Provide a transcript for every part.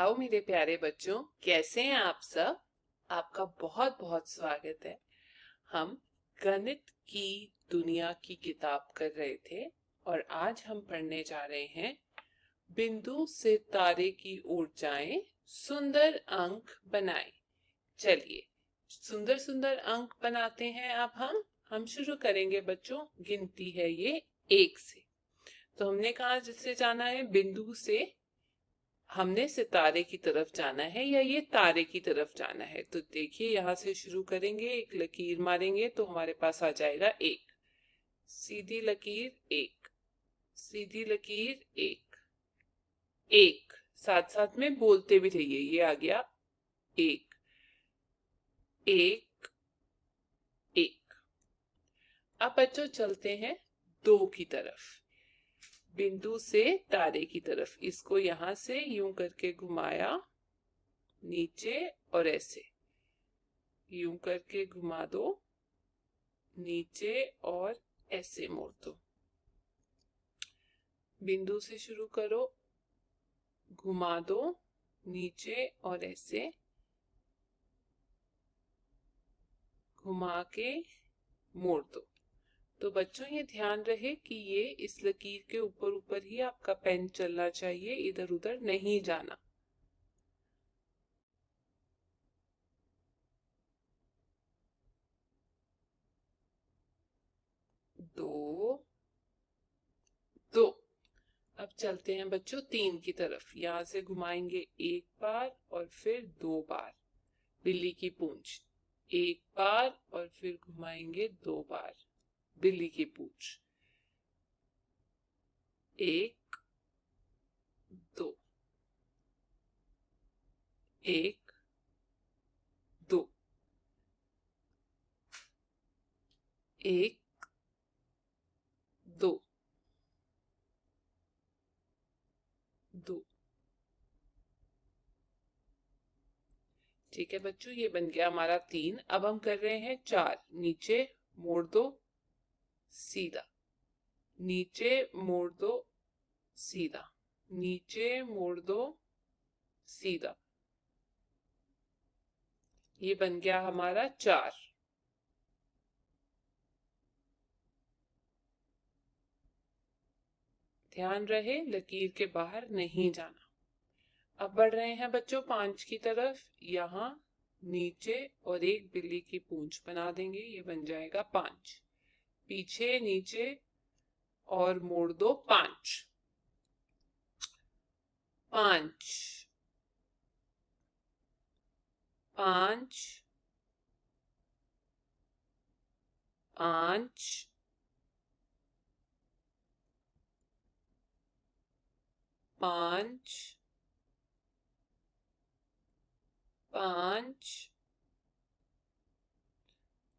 आओ मेरे प्यारे बच्चों, कैसे हैं आप सब। आपका बहुत बहुत स्वागत है। हम गणित की दुनिया की किताब कर रहे थे और आज हम पढ़ने जा रहे हैं बिंदु से तारे की ओर जाएं, सुंदर अंक बनाएं। चलिए सुंदर सुंदर अंक बनाते हैं। अब हम शुरू करेंगे बच्चों। गिनती है ये 1 से। तो हमने कहा जिससे जाना है बिंदु से हमने सितारे की तरफ जाना है या ये तारे की तरफ जाना है। तो देखिए यहां से शुरू करेंगे, एक लकीर मारेंगे तो हमारे पास आ जाएगा 1। सीधी लकीर 1, सीधी लकीर 1, 1। साथ साथ में बोलते भी रहिए। ये आ गया 1, 1, 1। अब बच्चों चलते हैं 2 की तरफ, बिंदु से तारे की तरफ। इसको यहां से यूं करके घुमाया नीचे और ऐसे यूं करके घुमा दो नीचे और ऐसे मोड़ दो। बिंदु से शुरू करो, घुमा दो नीचे और ऐसे घुमा के मोड़ दो। तो बच्चों ये ध्यान रहे कि ये इस लकीर के ऊपर ऊपर ही आपका पेन चलना चाहिए, इधर उधर नहीं जाना। दो, दो। अब चलते हैं बच्चों 3 की तरफ। यहां से घुमाएंगे 1 बार और फिर 2 बार। बिल्ली की पूंछ 1 बार और फिर घुमाएंगे 2 बार। बिल्ली की पूंछ 1, 2, 1, 2, 1, 2, 2। ठीक है बच्चों, ये बन गया हमारा 3। अब हम कर रहे हैं 4। नीचे मोड़ दो सीधा, नीचे मोड़ दो सीधा, नीचे मोड़ दो सीधा। ये बन गया हमारा 4। ध्यान रहे लकीर के बाहर नहीं जाना। अब बढ़ रहे हैं बच्चों 5 की तरफ। यहाँ नीचे और एक बिल्ली की पूंछ बना देंगे, ये बन जाएगा 5। पीछे नीचे और मोड़ दो 5, 5, 5, 5, 5, 5।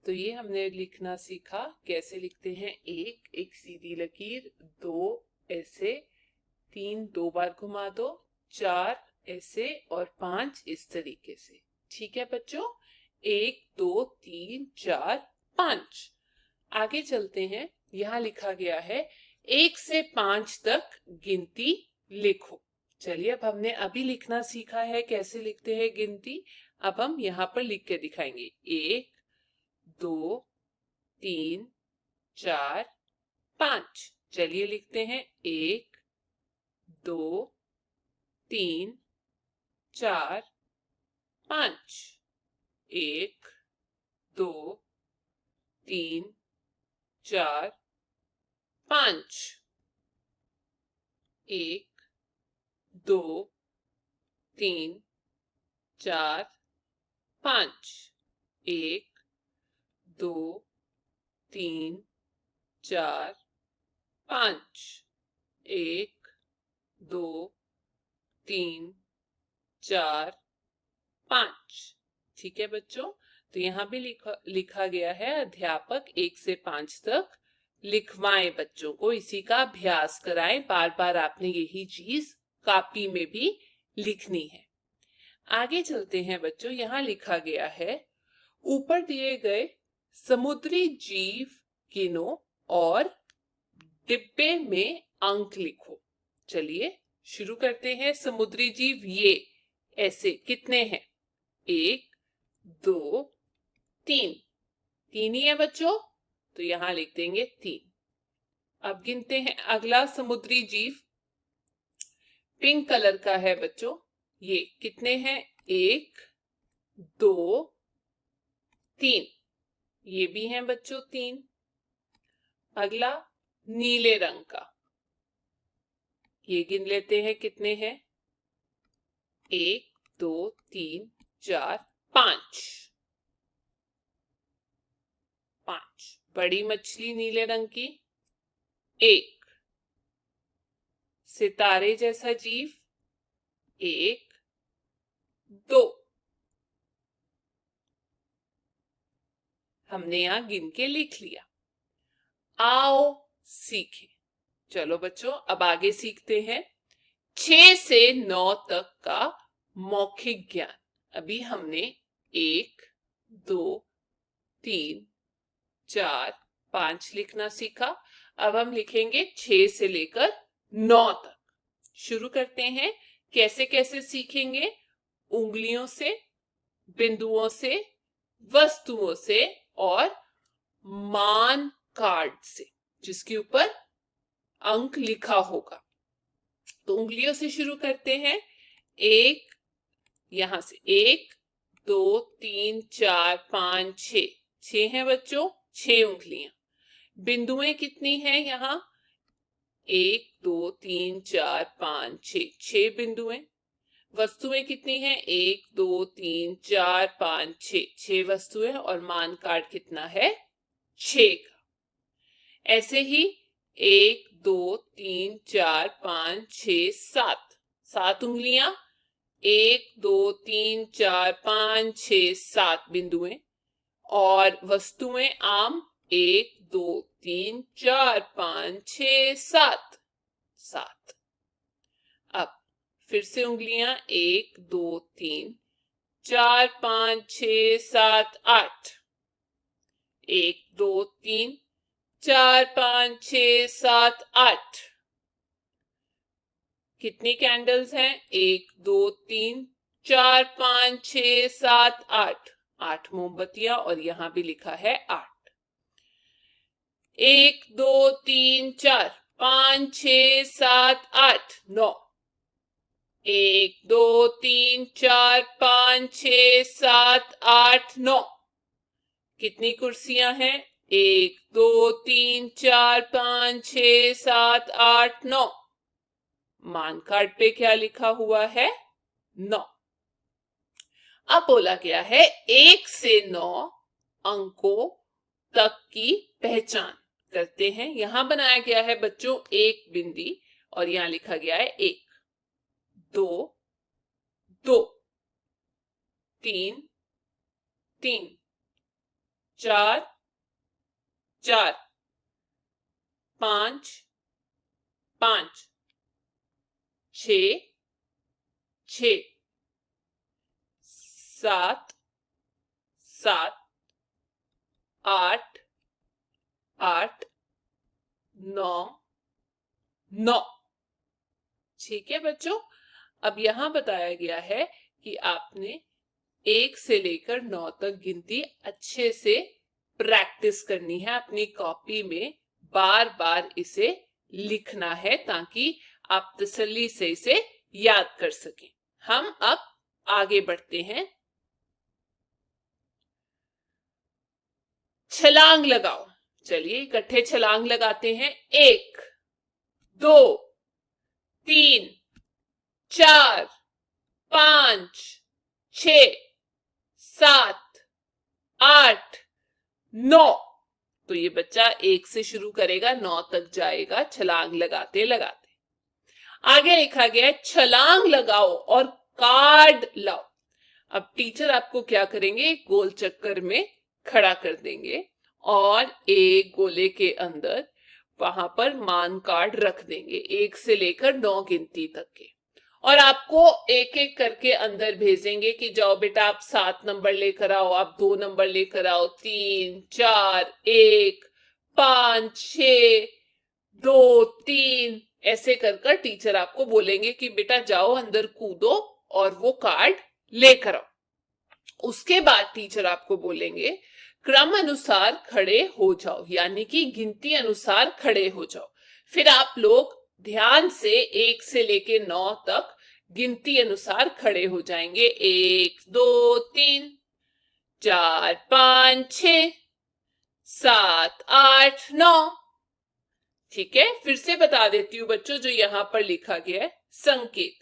तो ये हमने लिखना सीखा कैसे लिखते हैं। 1 एक सीधी लकीर, 2 ऐसे, 3 2 बार घुमा दो, 4 ऐसे और 5 इस तरीके से। ठीक है बच्चों, 1 2 3 4 5। आगे चलते हैं। यहाँ लिखा गया है 1 से 5 तक गिनती लिखो। चलिए अब हमने अभी लिखना सीखा है कैसे लिखते हैं गिनती। अब हम यहाँ पर लिख के दिखाएंगे। 1 2 3 4 5। चलिए लिखते हैं 1 2 3 4 5। 1 2 3 4 5। 1 2 3 4 5। 1 2 3 4 5। 1 2 3 4 5। ठीक है बच्चों, तो यहाँ भी लिखा गया है अध्यापक 1 से 5 तक लिखवाएं, बच्चों को इसी का अभ्यास कराएं। बार बार आपने यही चीज कॉपी में भी लिखनी है। आगे चलते हैं बच्चों। यहाँ लिखा गया है ऊपर दिए गए समुद्री जीव गिनो और डिब्बे में अंक लिखो। चलिए शुरू करते हैं। समुद्री जीव ऐसे कितने हैं? 1 2 3, 3 ही है बच्चों, तो यहां लिख देंगे 3। अब गिनते हैं अगला समुद्री जीव, पिंक कलर का है बच्चों। ये कितने हैं? 1 2 3, ये भी हैं बच्चों 3। अगला नीले रंग का, ये गिन लेते हैं कितने हैं? 1 2 3 4 5, 5। बड़ी मछली नीले रंग की 1, सितारे जैसा जीव 1 2, हमने यहां गिन के लिख लिया। आओ सीखें। चलो बच्चों अब आगे सीखते हैं 6 से 9 तक का मौखिक ज्ञान। अभी हमने 1 2 3 4 5 लिखना सीखा। अब हम लिखेंगे 6 से लेकर 9 तक। शुरू करते हैं। कैसे कैसे सीखेंगे? उंगलियों से, बिंदुओं से, वस्तुओं से और मान कार्ड से, जिसके ऊपर अंक लिखा होगा। तो उंगलियों से शुरू करते हैं। एक, यहां से 1 2 3 4 5 6, 6 है बच्चों, 6 उंगलियां। बिंदुएं कितनी हैं यहाँ? 1 2 3 4 5 6, 6 बिंदुएं। वस्तुएं कितनी हैं? 1 2 3 4 5 6, 6 वस्तुएं और मान कार्ड कितना है? 6 का। ऐसे ही 1 2 3 4 5 6 7, 7 उंगलियां। 1 2 3 4 5 6 7 बिंदुएं और वस्तुएं आम 1 2 3 4 5 6 7, 7। अब फिर से उंगलियां 1 2 3 4 5 6 7 8, 1 2 3 4 5 6 7 8। कितनी कैंडल्स हैं? 1 2 3 4 5 6 7 8, 8 मोमबत्तियां और यहां भी लिखा है 8। 1 2 3 4 5 6 7 8 9, 1 2 3 4 5 6 7 8 9। कितनी कुर्सियां हैं? 1 2 3 4 5 6 7 8 9। मान कार्ड पे क्या लिखा हुआ है? 9। अब बोला गया है 1 से 9 अंकों तक की पहचान करते हैं। यहां बनाया गया है बच्चों एक बिंदी और यहां लिखा गया है 1 2 2 3 3 4 4 5 5 6 6 7 7 8 8 9 9। ठीक है बच्चों। अब यहां बताया गया है कि आपने 1 से लेकर 9 तक गिनती अच्छे से प्रैक्टिस करनी है। अपनी कॉपी में बार बार इसे लिखना है ताकि आप तसल्ली से इसे याद कर सकें। हम अब आगे बढ़ते हैं। छलांग लगाओ। चलिए इकट्ठे छलांग लगाते हैं। 1 2 3 4 5 6 7 8 9। तो ये बच्चा 1 से शुरू करेगा, 9 तक जाएगा छलांग लगाते लगाते। आगे लिखा गया है छलांग लगाओ और कार्ड लाओ। अब टीचर आपको क्या करेंगे? गोल चक्कर में खड़ा कर देंगे और एक गोले के अंदर वहां पर मान कार्ड रख देंगे 1 से लेकर 9 गिनती तक के, और आपको एक एक करके अंदर भेजेंगे कि जाओ बेटा आप 7 नंबर लेकर आओ, आप 2 नंबर लेकर आओ, 3 4 1 5 6 2 3। ऐसे कर कर टीचर आपको बोलेंगे कि बेटा जाओ अंदर कूदो और वो कार्ड लेकर आओ। उसके बाद टीचर आपको बोलेंगे क्रम अनुसार खड़े हो जाओ, यानी कि गिनती अनुसार खड़े हो जाओ। फिर आप लोग ध्यान से 1 से लेके 9 तक गिनती अनुसार खड़े हो जाएंगे। 1 2 3 4 5 6 7 8 9। ठीक है, फिर से बता देती हूँ बच्चों जो यहाँ पर लिखा गया है। संकेत: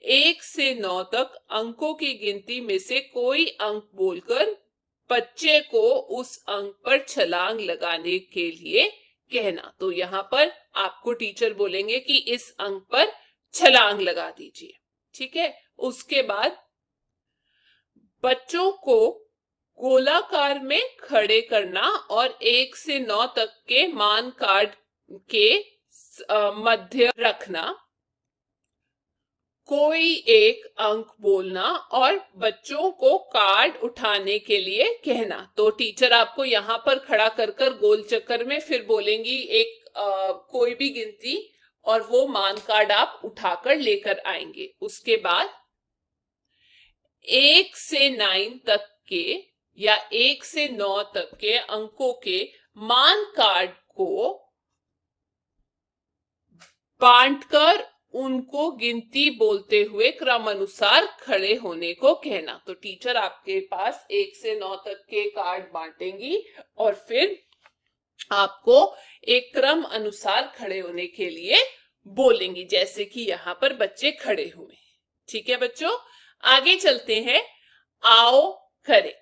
1 से 9 तक अंकों की गिनती में से कोई अंक बोलकर बच्चे को उस अंक पर छलांग लगाने के लिए कहना। तो यहाँ पर आपको टीचर बोलेंगे कि इस अंक पर छलांग लगा दीजिए। ठीक है, उसके बाद बच्चों को गोलाकार में खड़े करना और 1 से 9 तक के मान कार्ड के मध्य रखना। कोई एक अंक बोलना और बच्चों को कार्ड उठाने के लिए कहना। तो टीचर आपको यहाँ पर खड़ा कर कर गोल चक्कर में फिर बोलेंगी एक कोई भी गिनती, और वो मान कार्ड आप उठाकर लेकर आएंगे। उसके बाद 1 से 9 तक के या 1 से 9 तक के अंकों के मान कार्ड को बांटकर उनको गिनती बोलते हुए क्रम अनुसार खड़े होने को कहना। तो टीचर आपके पास 1 से 9 तक के कार्ड बांटेंगी और फिर आपको एक क्रम अनुसार खड़े होने के लिए बोलेंगी, जैसे कि यहाँ पर बच्चे खड़े हुए। ठीक है बच्चों, आगे चलते हैं। आओ करें।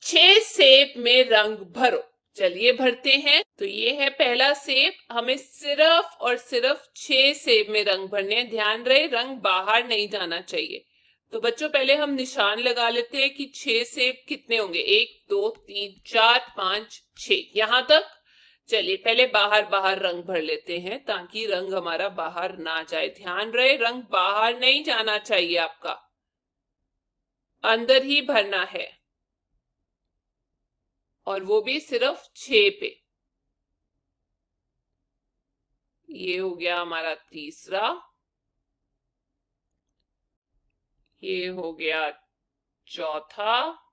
6 सेब में रंग भरो। चलिए भरते हैं। तो ये है पहला सेब। हमें सिर्फ और सिर्फ 6 सेब में रंग भरने हैं। ध्यान रहे रंग बाहर नहीं जाना चाहिए। तो बच्चों पहले हम निशान लगा लेते हैं कि 6 सेब कितने होंगे। 1 2 3 4 5 6 यहां तक। चलिए पहले बाहर बाहर रंग भर लेते हैं ताकि रंग हमारा बाहर ना जाए। ध्यान रहे रंग बाहर नहीं जाना चाहिए, आपका अंदर ही भरना है, और वो भी सिर्फ 6 पे। ये हो गया हमारा तीसरा, ये हो गया चौथा,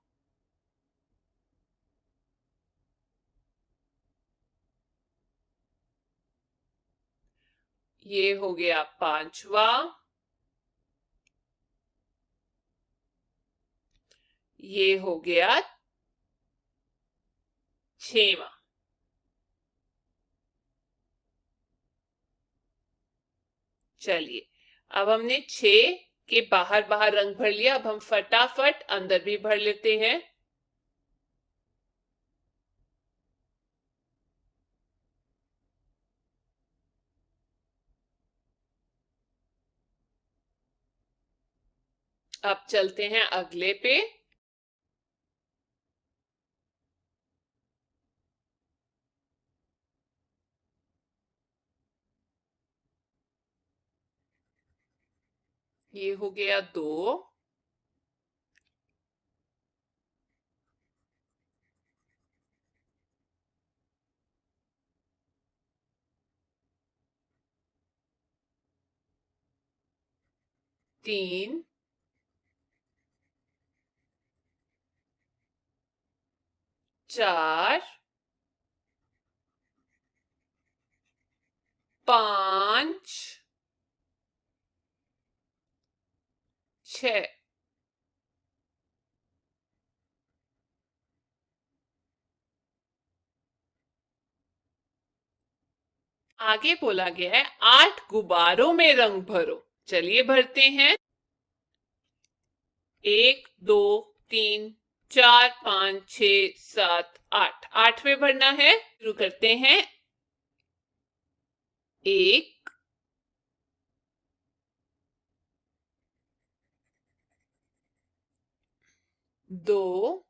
ये हो गया पांचवा, ये हो गया छेवा। चलिए अब हमने 6 के बाहर बाहर रंग भर लिया। अब हम फटाफट अंदर भी भर लेते हैं। अब चलते हैं अगले पे। ये हो गया 2, तीन, चार, 5, 6। आगे बोला गया है 8 गुब्बारों में रंग भरो। चलिए भरते हैं। 1 2 3 4 5 6 7 8। 8 में भरना है। शुरू करते हैं। 1 2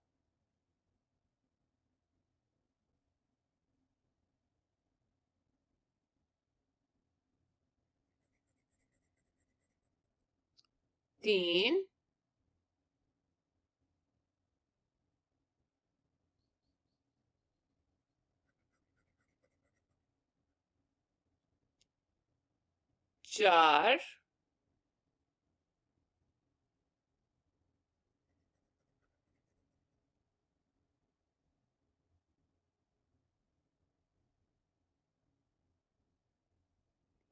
3 4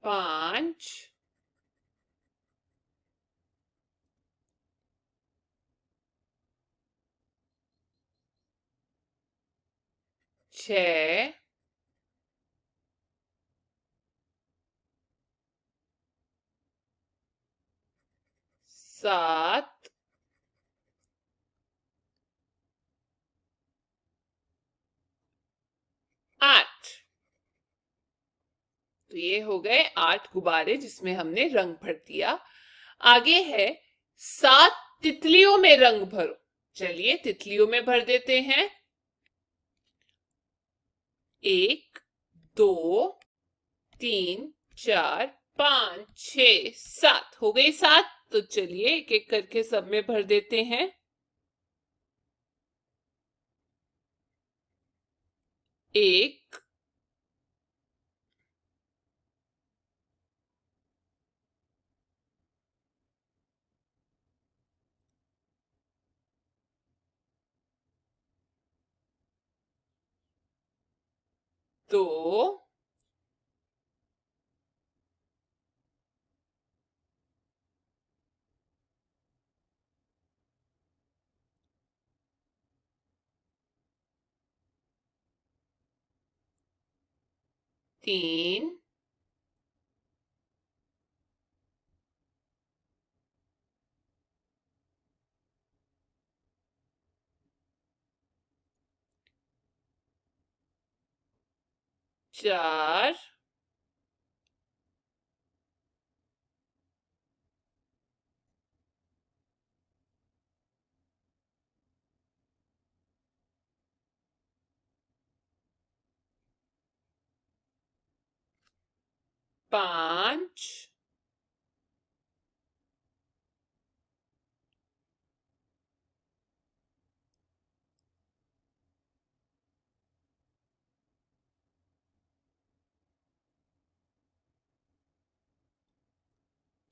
5 6 7 8। तो ये हो गए 8 गुब्बारे जिसमें हमने रंग भर दिया। आगे है 7 तितलियों में रंग भरो। चलिए तितलियों में भर देते हैं। 1 2 3 4 5 6 7 हो गई 7। तो चलिए एक एक करके सब में भर देते हैं। 1 2 3 4 5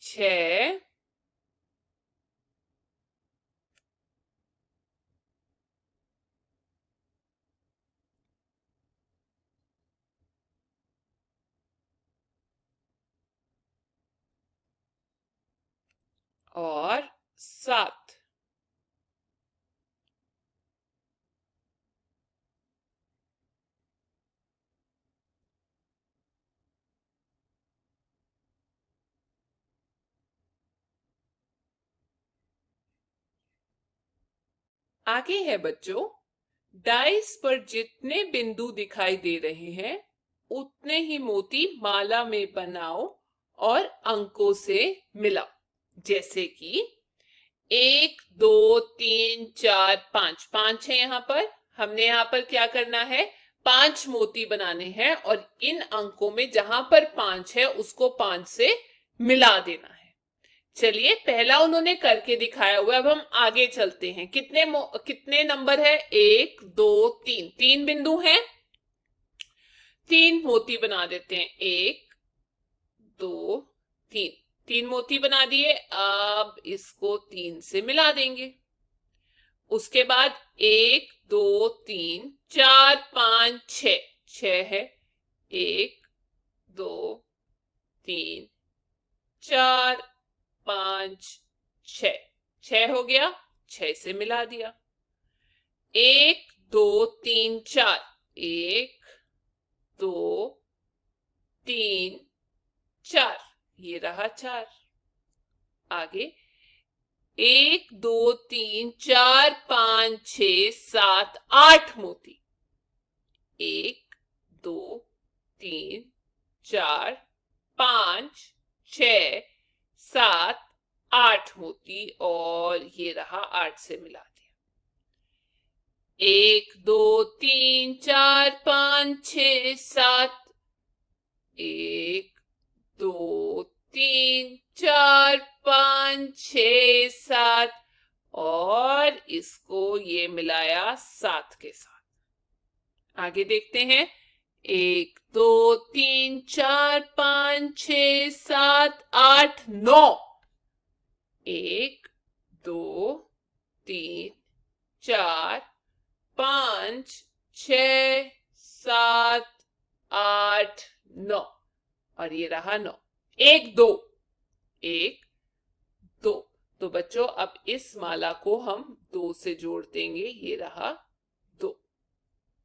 6 और 7। आगे है बच्चों, डाइस पर जितने बिंदु दिखाई दे रहे हैं उतने ही मोती माला में बनाओ और अंकों से मिलाओ। जैसे कि 1 2 3 4 5 5 है। यहाँ पर हमने यहाँ पर क्या करना है, 5 मोती बनाने हैं और इन अंकों में जहां पर 5 है उसको 5 से मिला देना है। चलिए पहला उन्होंने करके दिखाया हुआ है। अब हम आगे चलते हैं। कितने नंबर है, 1 2 3, 3 बिंदु हैं, 3 मोती बना देते हैं। 1 2 3, 3 मोती बना दिए। अब इसको 3 से मिला देंगे। उसके बाद 1 2 3 4 5 6, 6 है। 1 2 3 4 5 6, 6 हो गया, 6 से मिला दिया। 1 2 3 4, 1 2 3 4, ये रहा 4। आगे 1 2 3 4 5 6 7 8 मोती। 1 2 3 4 5 6 7 8 मोती और ये रहा 8 से मिला दिया। 1 2 3 4 5 6 7, 1 2 3 4 5 6 7 और इसको ये मिलाया 7 के साथ। आगे देखते हैं। 1 2 3 4 5 6 7 8 9, 1 2 3 4 5 6 7 8 9 और ये रहा 9। एक दो, एक दो। तो बच्चों अब इस माला को हम दो से जोड़ देंगे, ये रहा दो।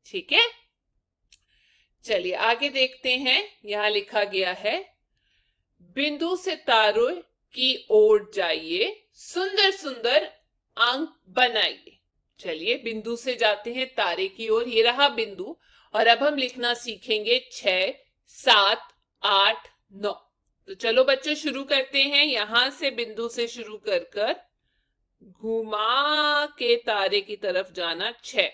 ठीक है, चलिए आगे देखते हैं। यहां लिखा गया है, बिंदु से तारों की ओर जाइए, सुंदर सुंदर अंक बनाइए। चलिए बिंदु से जाते हैं तारे की ओर, ये रहा बिंदु। और अब हम लिखना सीखेंगे 6, 7, 8, 9। तो चलो बच्चों शुरू करते हैं। यहां से बिंदु से शुरू कर कर घुमा के तारे की तरफ जाना। 6,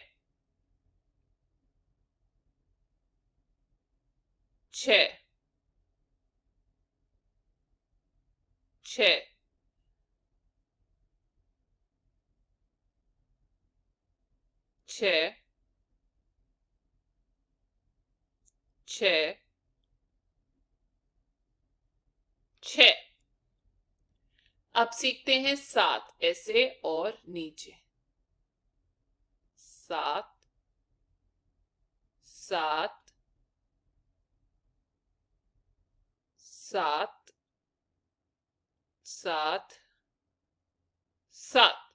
6, 6, 6, 6, 6। अब सीखते हैं 7, ऐसे और नीचे। 7, 7, 7, 7, 7,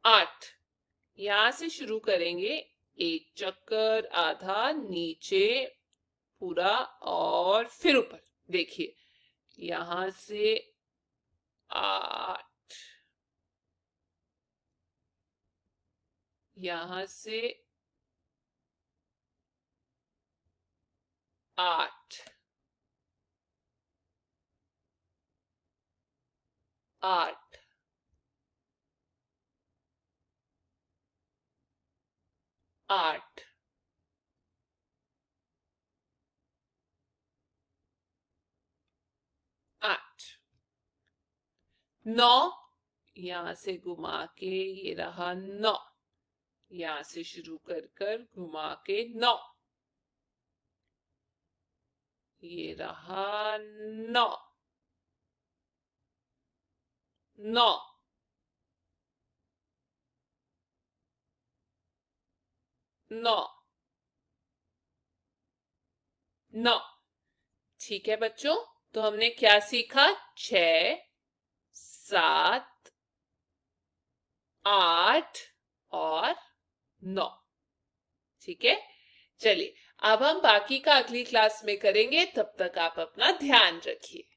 8। यहां से शुरू करेंगे, एक चक्कर, आधा नीचे, पूरा और फिर ऊपर। देखिए यहां से 8, यहां से 8, 8, 8, 8, 9। यहां से घुमा के ये रहा 9। यहां से शुरू कर कर घुमा के 9, ये रहा 9, 9, 9, 9। ठीक है बच्चों, तो हमने क्या सीखा? 6, 7, 8 और 9। ठीक है, चलिए अब हम बाकी का अगली क्लास में करेंगे। तब तक आप अपना ध्यान रखिए।